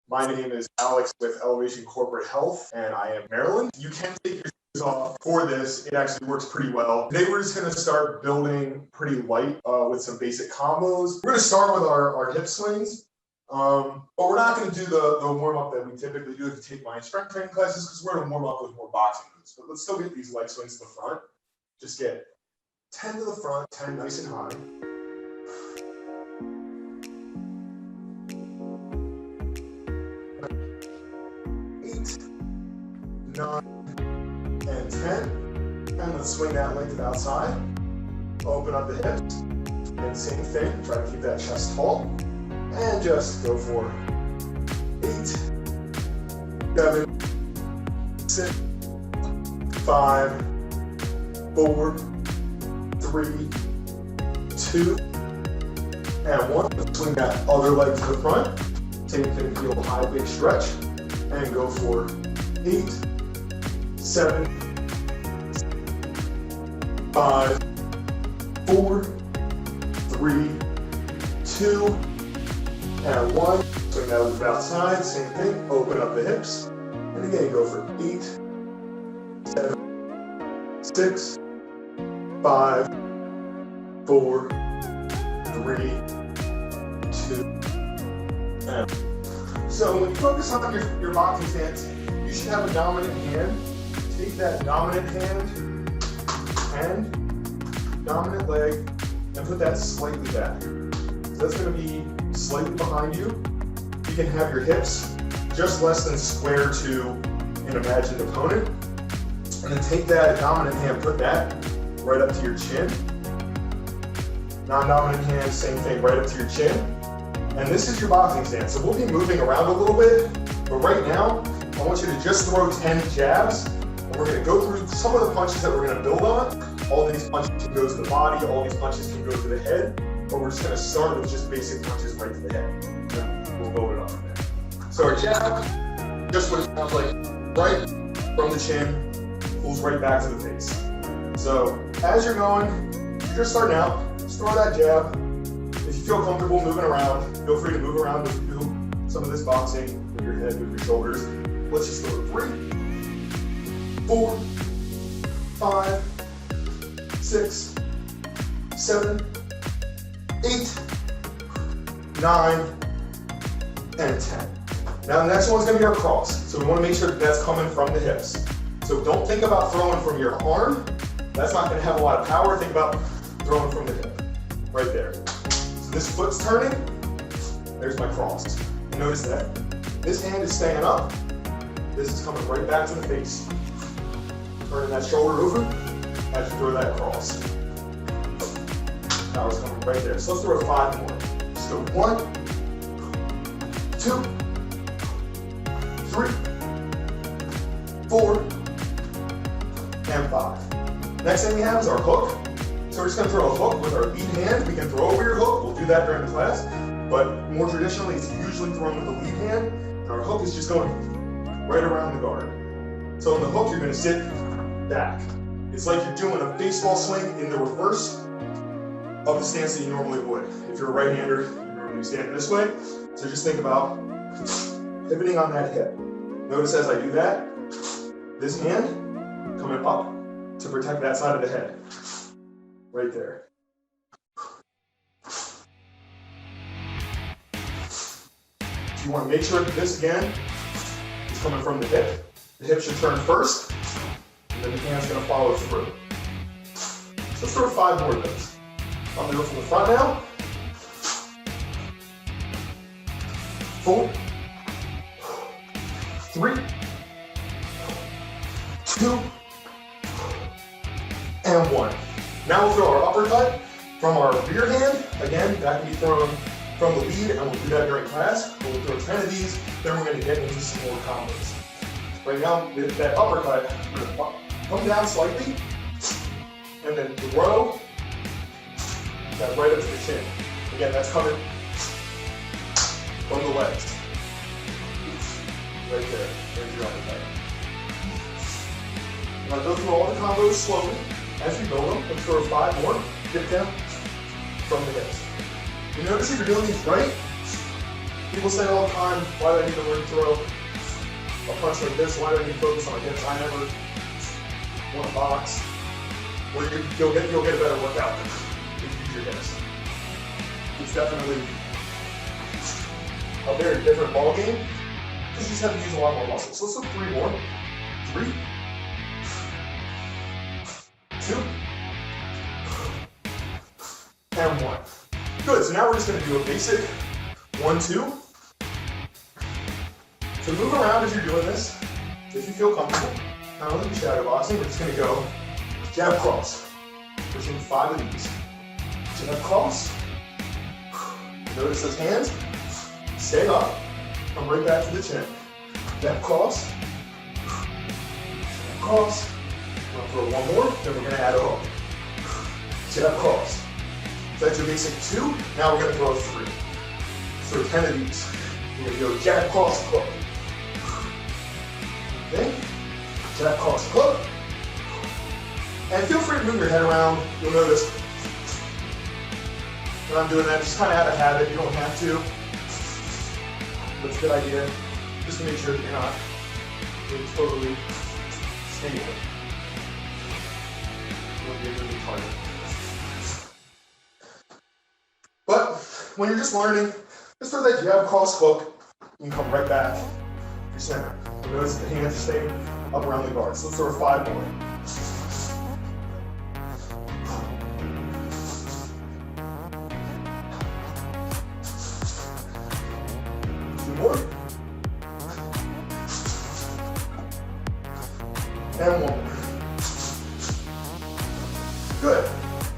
My name is Alex with Elevation Corporate Health, and I am Maryland. You can take your shoes off for this. It actually works pretty well. Today we're just going to start building pretty light with some basic combos. We're going to start with our hip swings, but we're not going to do the warm-up that we typically do if you take my strength training classes, because we're going to warm up with more boxing moves. But let's still get these leg swings to the front. Just get 10 to the front, 10 nice and high. 9, and 10, and let's swing that leg to the outside, open up the hips, and same thing, try to keep that chest tall, and just go for 8, 7, 6, 5, 4, 3, 2, and 1. Let's swing that other leg to the front, same thing, feel high, big stretch, and go for 8, 7, 5, 4, 3, 2, and 1. Swing that over outside, same thing, open up the hips. And again, go for 8, 7, 6, 5, 4, 3, 2, and 1. So when you focus on your boxing stance, you should have a dominant hand. Take that dominant hand and dominant leg and put that slightly back. So that's going to be slightly behind you. You can have your hips just less than square to an imagined opponent. And then take that dominant hand, put that right up to your chin. Non-dominant hand, same thing, right up to your chin. And this is your boxing stance. So we'll be moving around a little bit, but right now, I want you to just throw 10 jabs. And we're gonna go through some of the punches that we're gonna build on. All these punches can go to the body, all these punches can go to the head, but we're just gonna start with just basic punches right to the head. And we'll build it up from there. So our jab, just what it sounds like, right from the chin, pulls right back to the face. So as you're going, you're just starting out, just throw that jab. If you feel comfortable moving around, feel free to move around if you do some of this boxing with your head, with your shoulders. Let's just go to 3, 4, 5, 6, 7, 8, 9, and 10. Now the next one's gonna be our cross. So we wanna make sure that that's coming from the hips. So don't think about throwing from your arm. That's not gonna have a lot of power. Think about throwing from the hip, right there. So this foot's turning, there's my cross. Notice that. This hand is staying up. This is coming right back to the face. Turning that shoulder over as you throw that cross. Now it's coming right there. So let's throw 5 more. Let's go 1, 2, 3, 4, and 5. Next thing we have is our hook. So we're just gonna throw a hook with our lead hand. We can throw over your hook. We'll do that during the class. But more traditionally, it's usually thrown with the lead hand. And our hook is just going right around the guard. So on the hook, you're gonna sit back. It's like you're doing a baseball swing in the reverse of the stance that you normally would. If you're a right-hander, you normally stand this way. So just think about pivoting on that hip. Notice as I do that, this hand coming up to protect that side of the head. Right there. You want to make sure that this, again, is coming from the hip. The hip should turn first, and then the hand's going to follow through. So let's throw 5 more of those. I'm going to go from the front now. 4, 3, 2, and 1. Now we'll throw our uppercut from our rear hand. Again, that can be thrown from the lead, and we'll do that during class. We'll throw 10 of these, then we're going to get into some more combos. Right now, with that uppercut, we're going to come down slightly, and then throw that right up to the chin. Again, that's coming from the legs. Right there, there's your uppercut. Now go through all the combos slowly as you build them. Let's throw 5 more, get down from the hips. You notice if you're doing these right, People say all the time, why do I need to learn to throw a punch like this? Why do I need to focus on my hips? I never want to box. Well, you'll get a better workout if you use your hips. It's definitely a very different ball game because you just have to use a lot more muscle. So let's do 3 more. 3, 2, and 1. Good, so now we're just gonna do a basic 1, 2. So move around as you're doing this, if you feel comfortable. Kind of like shadow boxing, we're just gonna go jab cross. We're doing 5 of these. Jab cross. Notice those hands. Stay up. Come right back to the chin. Jab cross. Jab cross. We're gonna throw 1 more, then we're gonna add a hook. Jab cross. So that's your basic 2. Now we're gonna throw 3. So 10 of these. We're gonna go jab cross hook. Okay. Jab cross hook. And feel free to move your head around. You'll notice when I'm doing that, just kind of out of habit. You don't have to. But it's a good idea. Just to make sure that you're not really totally stable. You won't be a really target. But when you're just learning, just throw that jab cross hook. You can come right back to your center. You notice the hands are staying up around the guard. So let's throw 5 more. 2 more. And 1 more. Good.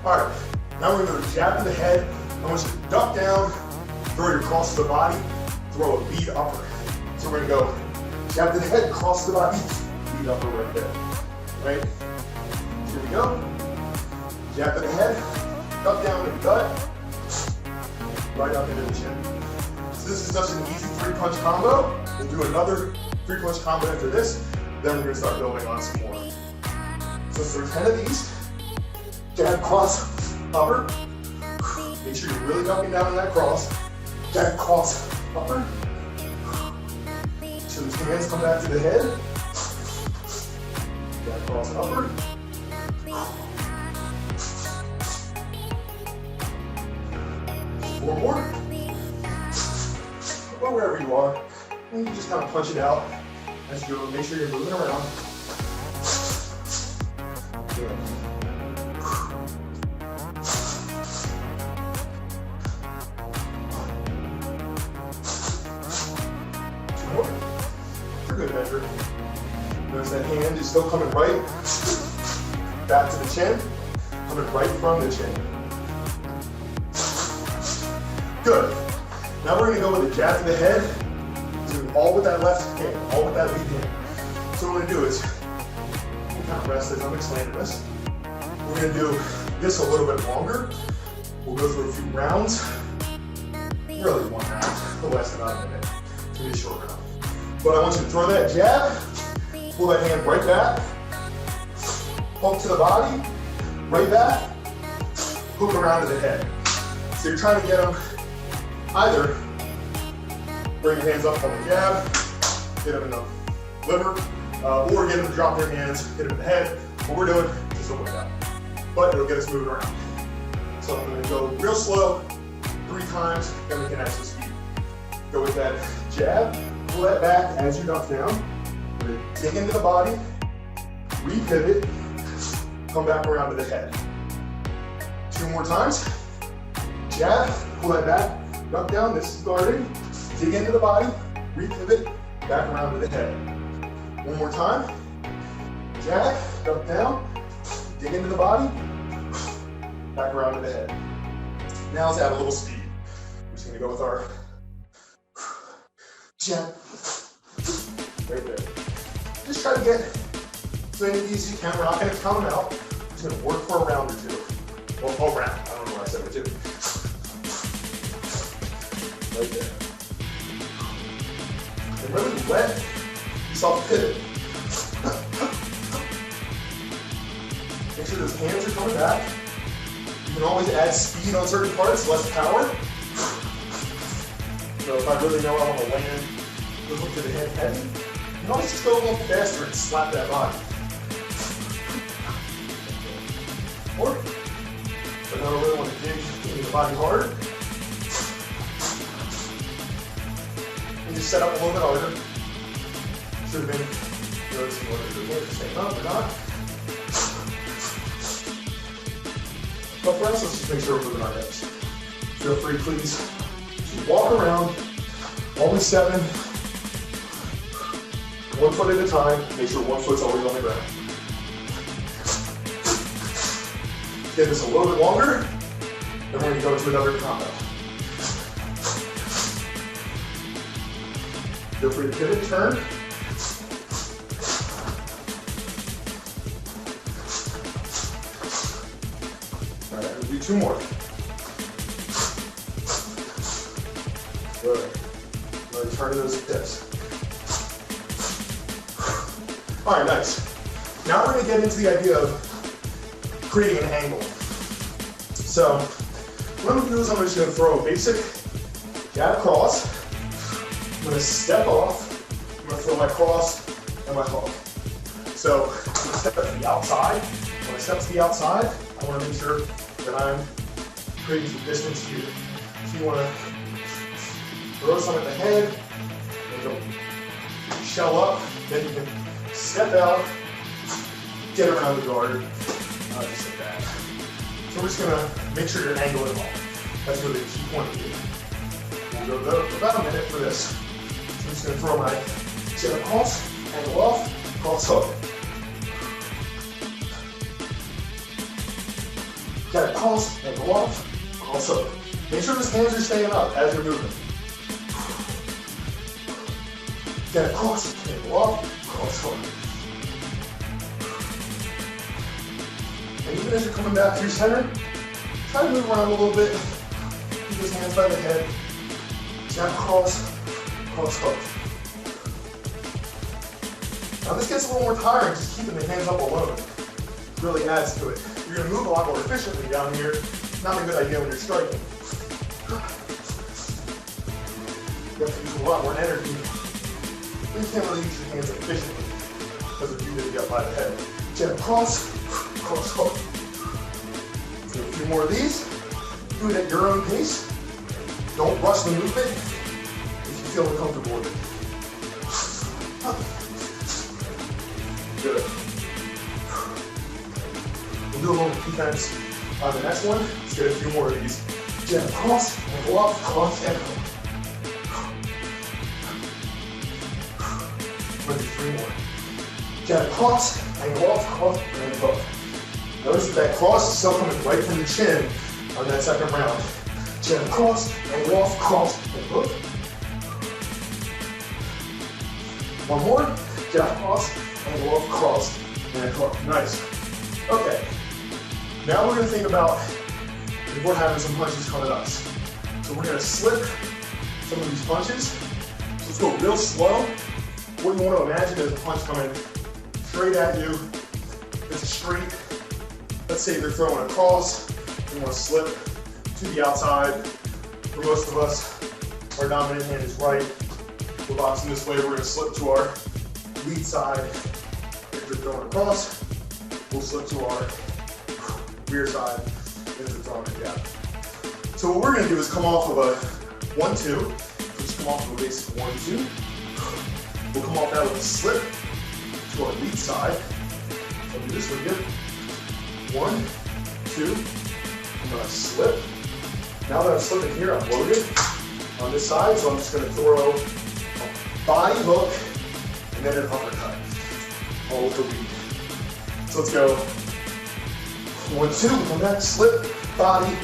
All right. Now we're going to jab to the head. I want you to duck down, throw your cross to the body, throw a bead upper. So we're going to go jab to the head, cross to the body, bead upper right there. Right? Here we go. Jab to the head, duck down to the gut, right up into the chin. So this is just an easy 3-punch combo. We'll do another 3-punch combo after this. Then we're going to start building on some more. So let's throw 10 of these. Jab, cross, upper. Make sure you're really ducking down on that cross. Jab, cross, upper. So those hands come back to the head. Jab, cross, upper. 4 more. Or wherever you are. And you can just kind of punch it out as you go. Make sure you're moving around. Good. Good measure. Notice that hand is still coming right back to the chin, coming right from the chin. Good. Now we're going to go with a jab to the head, doing all with that left hand, all with that lead hand. So what we're going to do is, we'll kind of rest as I'm explaining this. We're going to do this a little bit longer. We'll go through a few rounds. Really 1 round, it'll last about a minute. It's going to be a short round. But I want you to throw that jab, pull that hand right back, hook to the body, right back, hook around to the head. So you're trying to get them either bring your hands up on the jab, get them in the liver, or get them to drop their hands, hit them in the head. What we're doing is just a workout. But it'll get us moving around. So I'm going to go real slow, 3 times, then we can add some speed. Go with that jab. Pull that back as you duck down. We're going to dig into the body, re-pivot, come back around to the head. 2 more times. Jab, pull that back, duck down, this is guarding. Dig into the body, re-pivot, back around to the head. 1 more time. Jab, duck down, dig into the body, back around to the head. Now let's add a little speed. We're just going to go with our jab, right there. Just try to get as many of these as you can. We're not going to count them out. We're just going to work for a round or 2. Well, a round. I don't know why I said it 2. Right there. And really let yourself pivot. Make sure those hands are coming back. You can always add speed on certain parts, less power. Go So if I really know I want to land the hook to the head heavy, you can always just go a little faster and slap that body. Or if I don't really want to dig into the body hard, and just set up a little bit harder. Should have been noticing whether the hips are staying up or not. But for us, let's just make sure we're moving our hips. Feel free, please. Just walk around, always stepping, 1 foot at a time. Make sure 1 foot's always on the ground. Get this a little bit longer, then we're going to go to another combo. Feel free to pivot, turn. All right, we'll do 2 more. Good. Really turn those hips. All right, nice. Now we're going to get into the idea of creating an angle. So what I'm going to do is I'm just going to throw a basic jab cross. I'm going to step off. I'm going to throw my cross and my hook. So I'm going to step to the outside. When I step to the outside, I want to make sure that I'm creating some distance here. So you want to throw some at the head, and go shell up, then you can step out, get around the guard, just like that. So we're just gonna make sure you're angling off. That's really the key point here. We'll go about a minute for this. So I'm just gonna throw my chin across, angle off, cross hook. Got it cross, angle off, cross hook. Make sure those hands are staying up as you're moving. Get it cross, angle off, cross hook. And even as you're coming back to your center, try to move around a little bit. Keep those hands by the head. Jab cross, cross hook. Now this gets a little more tiring, just keeping the hands up alone. Really adds to it. You're going to move a lot more efficiently down here. Not a good idea when you're striking. You have to use a lot more energy. You can't really use your hands efficiently because of you getting up by the head. Jab cross, cross hook. Do a few more of these. Do it at your own pace. Don't rush the movement if you feel uncomfortable with it. Good. We'll do a little defense on the next one. Let's get a few more of these. Jab cross, angle off, cross, and hook. We'll do 3 more. Jab cross, angle off, cross, and hook. Notice that cross is still coming right from the chin on that second round. Jab cross, angle off, cross, and hook. 1 more. Jab cross, angle off, cross, and hook. Nice. Okay. Now we're going to think about if we're having some punches come at us. So we're going to slip some of these punches. So let's go real slow. What you want to imagine is a punch coming straight at you. It's a straight. Let's say they're throwing a cross. You want to slip to the outside. For most of us, our dominant hand is right. We're boxing this way. We're going to slip to our lead side. If they're throwing a cross, we'll slip to our rear side if they're throwing a jab. So what we're going to do is come off of a 1-2. So just come off of a basic 1-2. We'll come off that with a slip to our lead side. So I'll do this one here. 1, 2. I'm going to slip. Now that I'm slipping here, I'm loaded on this side, so I'm just going to throw a body hook and then an uppercut. All with the lead. So let's go 1, 2. Come back, slip, body,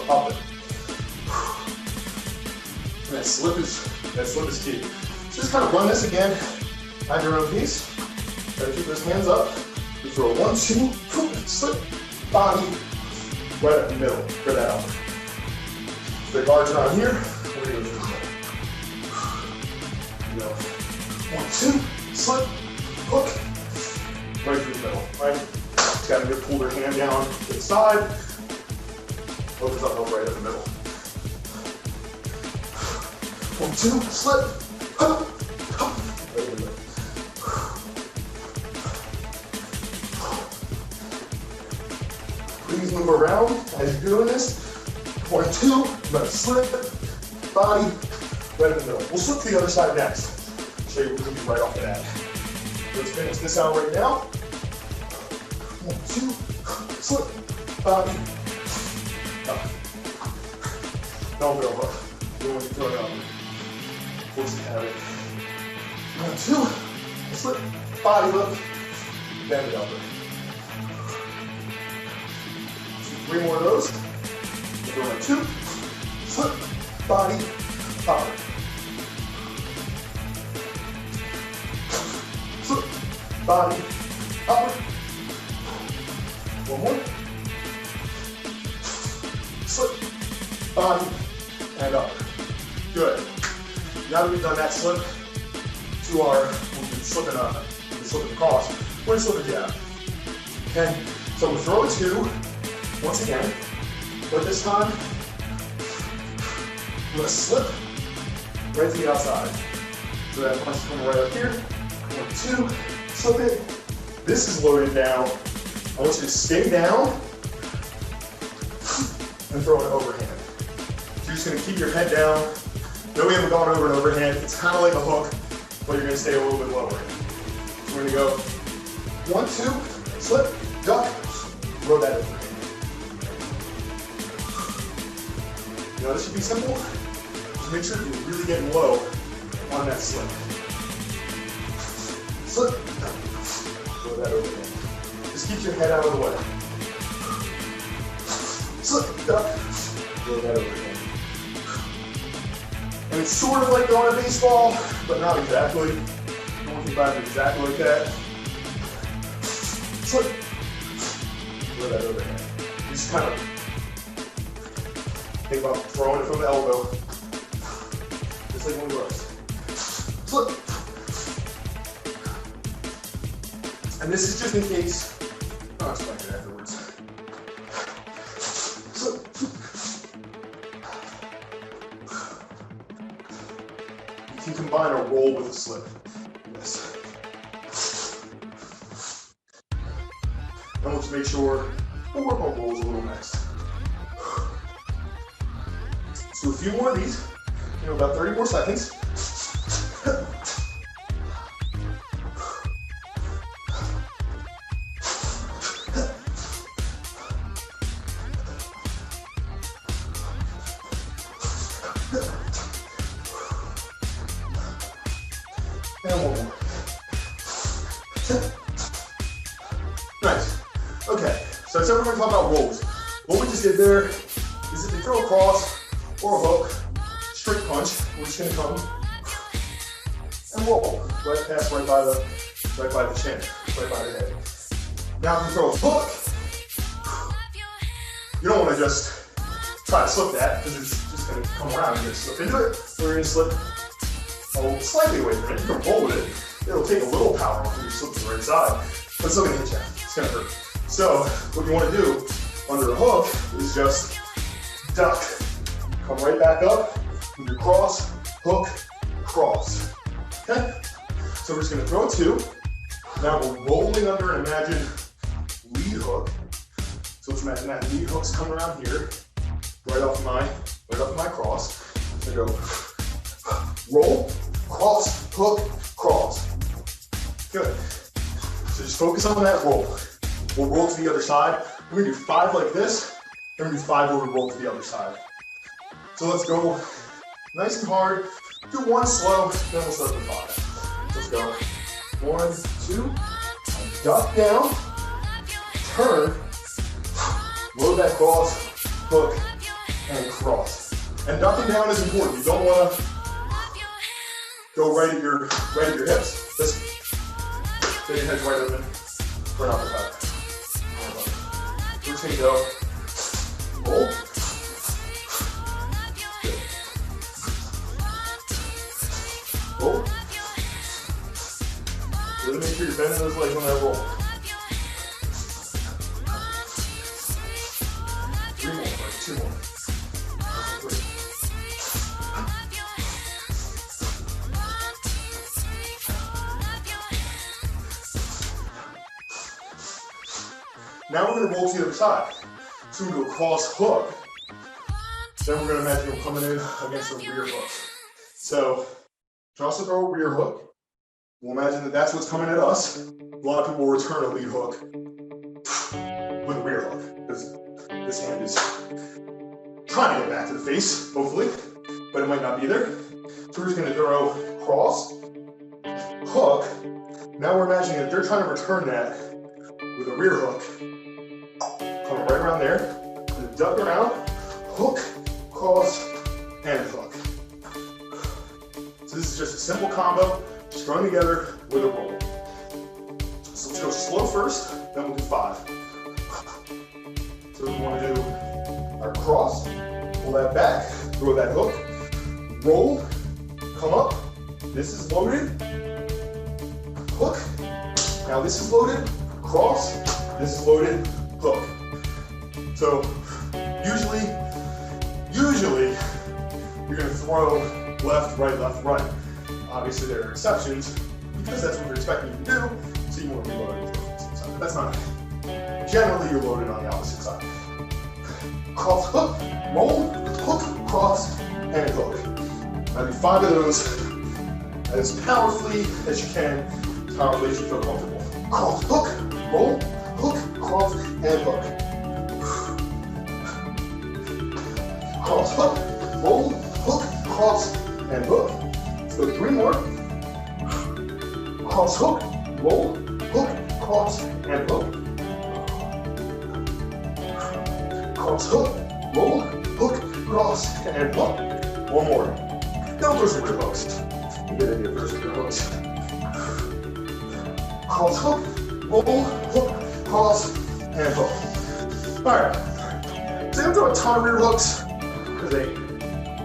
up it. And that slip is key. So just kind of run this again at your own pace. Gotta keep those hands up. You throw a 1, 2, slip, body, right up the middle for that upper. If the guard's not here, we're gonna go through the middle. 1, 2, slip, hook, right through the middle, right? Just gotta pull their hand down to the side, focus up right in the middle. 1, 2, slip. Please move around as you're doing this. 1, 2, let it slip. Body, right in the middle. We'll slip to the other side next. Show you what we can do right off the bat. Let's finish this out right now. 1, 2, slip, body, up. Elbow hook. You want to throw it up. Force the habit. 1, 2, slip, body lift, bend it over. 3 more of those. We're going 2, slip, body, upward. Slip, body, upward. 1 more. Slip, body, and upward. Good. Now that we've done that slip to our, we've been slipping across, we're going to slip a jab. Okay? So we'll throw a 2, once again, but this time, we're going to slip right to the outside. So that punch is coming right up here. 1, 2, slip it. This is loaded down. I want you to stay down and throw an overhand. So you're just going to keep your head down. No, we haven't gone over an overhand. It's kind of like a hook, but you're going to stay a little bit lower. So we're going to go 1, 2, slip, duck, throw that overhand. You know, this should be simple. Just make sure you're really getting low on that slip. Slip, throw that overhand. Just keep your head out of the way. Slip, duck, throw that overhand. And it's sort of like throwing a baseball, but not exactly. Don't want you to exactly like that. Slip, throw that overhand. Just kind of think about throwing it from the elbow. Just like one of those. Slip. And this is just in case. I'll explain it afterwards. Slip. You can combine a roll with a slip. Yes. And let's make sure we'll work on rolls a little next. So a few more of these, about 30 more seconds. And 1 more. Nice. Okay, so I said we're going to talk about rolls. What we just did there is if you throw a cross or a hook, straight punch, we're just going to come and roll. Right past, right by the chin, right by the head. Now if you throw a hook, you don't want to just try to slip that because it's just going to come around and you're going to slip into it. Or you're going to slip slightly away from it. You can roll with it. It'll take a little power off when you slip to the right side, but it's still going to hit you. It's going to hurt. So what you want to do under a hook is just duck. Come right back up with your cross, hook, cross. Okay? So we're just going to throw a 2. Now we're rolling under an imagined lead hook. So let's imagine that lead hook's coming around here, right off my cross. So go roll, cross, hook, cross. Good. So just focus on that roll. We'll roll to the other side. We're going to do 5 like this, then we're going to do 5 where we roll to the other side. So let's go nice and hard. Do 1 slow, then we'll start with 5. Let's go. 1, 2, duck down, turn, load that cross, hook, and cross. And ducking down is important. You don't want to go right at your hips. Just get your head right open. Turn off the back. We're just going to go roll. Good. Roll. Really make sure you're bending those legs on that roll. 3 more, 2 more. 3. Now we're gonna roll to the other side. So we do a cross hook. Then we're gonna imagine we're coming in against a rear hook. So, can also throw a rear hook. We'll imagine that that's what's coming at us. A lot of people will return a lead hook with a rear hook, because this hand is trying to get back to the face, hopefully, but it might not be there. So we're just gonna throw cross, hook. Now we're imagining that they're trying to return that with a rear hook. Coming right around there, and duck around, hook, cross, and hook. So this is just a simple combo, strung together with a roll. So let's go slow first, then we'll do 5. So we want to do our cross, pull that back, throw that hook, roll, come up. This is loaded, hook. Now this is loaded, cross, this is loaded, hook. So usually you're gonna throw left, right. Obviously there are exceptions because that's what you're expecting you to do, so you want to be loaded with the opposite side. But that's not, generally you're loaded on the opposite side. Cross, hook, roll, hook, cross, and hook. Now do 5 of those as powerfully as you can, as powerfully as you feel comfortable. Cross, hook, roll, hook, cross, and hook. Cross, hook, roll, hook, cross, and hook. Let's go 3 more. Cross, hook, roll, hook, cross, and hook. Cross, hook, roll, hook, cross, and hook. 1 more. Now throw some rear hooks. You get into your first rear hooks. Cross, hook, roll, hook, cross, and hook. All right. So you're gonna throw a ton of rear hooks because they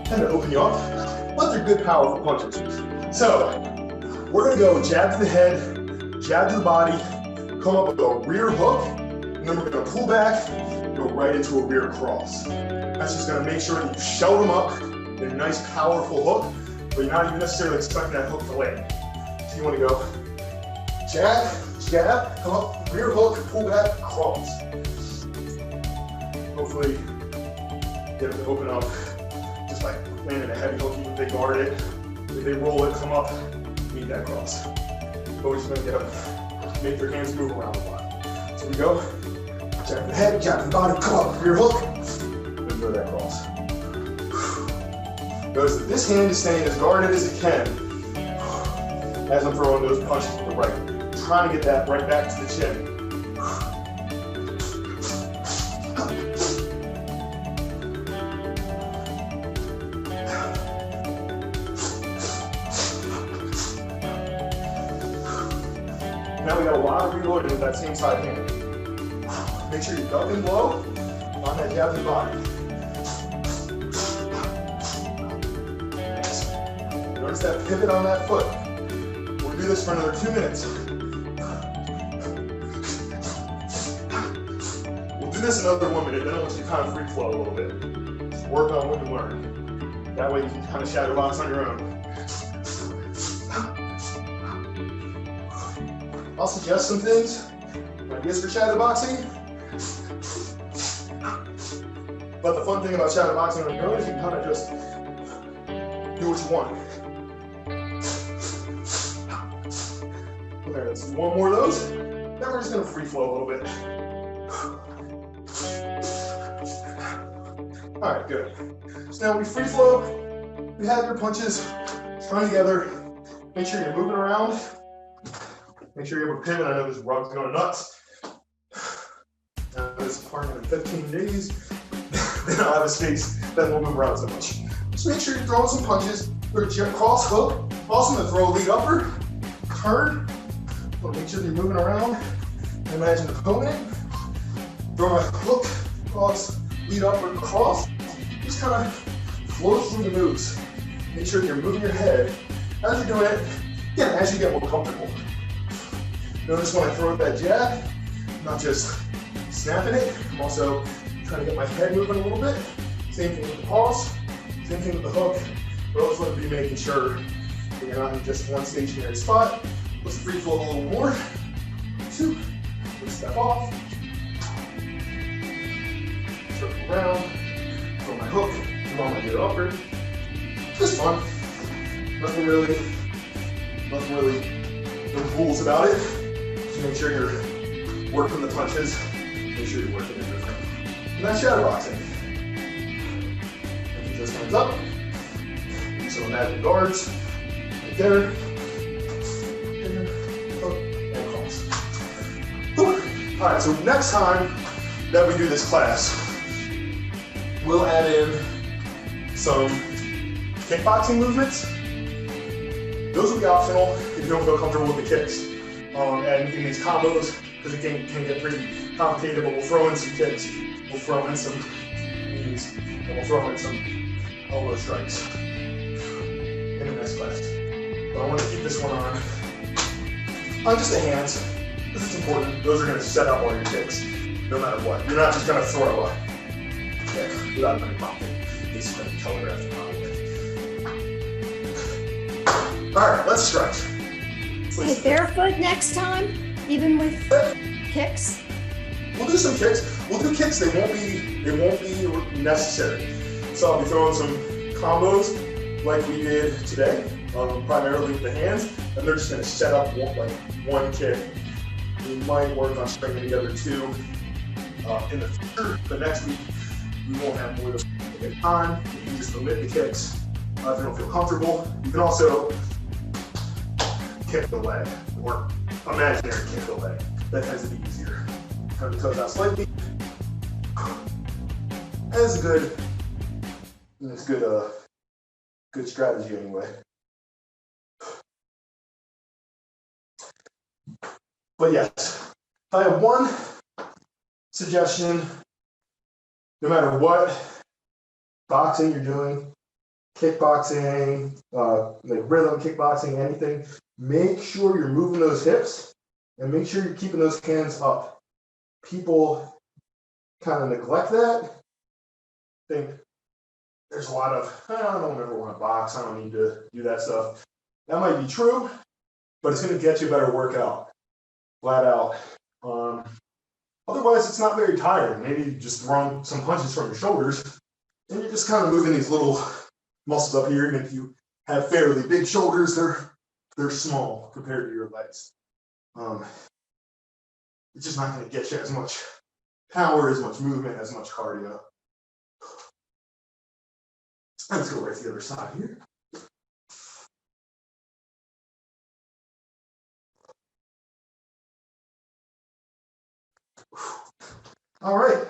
tend to open you up, but they're good, powerful punches. So we're gonna go jab to the head, jab to the body, come up with a rear hook, and then we're gonna pull back and go right into a rear cross. That's just gonna make sure that you shell them up in a nice, powerful hook, but you're not even necessarily expecting that hook to land. So you wanna go jab, jab, come up, rear hook, pull back, cross. Hopefully, get them to open up just by landing a heavy hook, even if they guard it. If they roll it, come up, meet that cross. But we're just gonna get them, make their hands move around a lot. So we go, jab to the head, jab to the body, come up, rear hook, and throw that cross. Notice that this hand is staying as guarded as it can as I'm throwing those punches to the right. Trying to get that right back to the chin. Now we got a lot of reloading with that same side hand. Make sure you're ducking low on that jab to the body. Notice that pivot on that foot. We'll do this for another 2 minutes. We'll do this another 1 minute, then I want you to kind of free flow a little bit. Just work on what you learned. That way you can kind of shadow box on your own. I'll suggest some things, ideas for shadow boxing. But the fun thing about shadow boxing on your own is you can kind of just do what you want. Okay, let's do 1 more of those. Then we're just gonna free flow a little bit. All right, good. So now we free flow, we have your punches strung together. Make sure you're moving around. Make sure you're able to pivot. I know this rug's going nuts. This apartment in 15 days, then I'll have a space, then we'll move around so much. Just make sure you're throwing some punches. We're gonna cross hook. Also gonna throw a lead upper, turn. Make sure you're moving around. Imagine the opponent. Throw my hook, cross, lead upper, cross. Just kind of flow through the moves. Make sure you're moving your head as you're doing it. Yeah, as you get more comfortable. Notice when I throw that jab, I'm not just snapping it, I'm also trying to get my head moving a little bit. Same thing with the cross, same thing with the hook. But always want to be making sure that you're not in just one stationary spot. Let's free flow a little more. 2, let's step off. circle around, throw my hook, throw my gear upper. Just fun. Nothing really, no rules about it. Just make sure you're working the punches. Make sure you're working everything. And that's shadowboxing. Keep those hands up. Do some imaginary guards. Right there. And cross. All right, so next time that we do this class, we'll add in some kickboxing movements. Those will be optional if you don't feel comfortable with the kicks. And in these combos, because it can get pretty complicated, but we'll throw in some kicks, we'll throw in some knees, and we'll throw in some elbow strikes in the next class. But I want to keep this one on just the hands. This is important. Those are going to set up all your kicks, no matter what. You're not just going to throw a kick without any prompting. This is going to be telegraphed properly. All right, let's stretch. Hey, barefoot next time, even with kicks. We'll do some kicks. We'll do kicks. They won't be necessary. So I'll be throwing some combos like we did today, primarily with the hands, and they're just going to set up one kick. We might work on stringing together two in the future, but next week we won't have more than time. You can just omit the kicks if you don't feel comfortable. You can also kick the leg, or imaginary kick the leg. That tends to be easier. Turn the toes out slightly. That's good strategy anyway. But yes, if I have one suggestion, no matter what boxing you're doing, kickboxing, like rhythm, kickboxing, anything, make sure you're moving those hips and make sure you're keeping those hands up. People kind of neglect that. Think there's a lot of, I don't ever want to box, I don't need to do that stuff. That might be true, but it's going to get you a better workout, flat out. Otherwise, it's not very tiring. Maybe you just throw some punches from your shoulders, and you're just kind of moving these little muscles up here. And if you have fairly big shoulders, they're small compared to your legs. It's just not going to get you as much power, as much movement, as much cardio. Let's go right to the other side here. All right,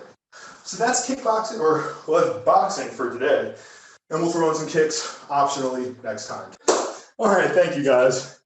so that's kickboxing, or boxing for today. And we'll throw in some kicks optionally next time. All right, thank you guys.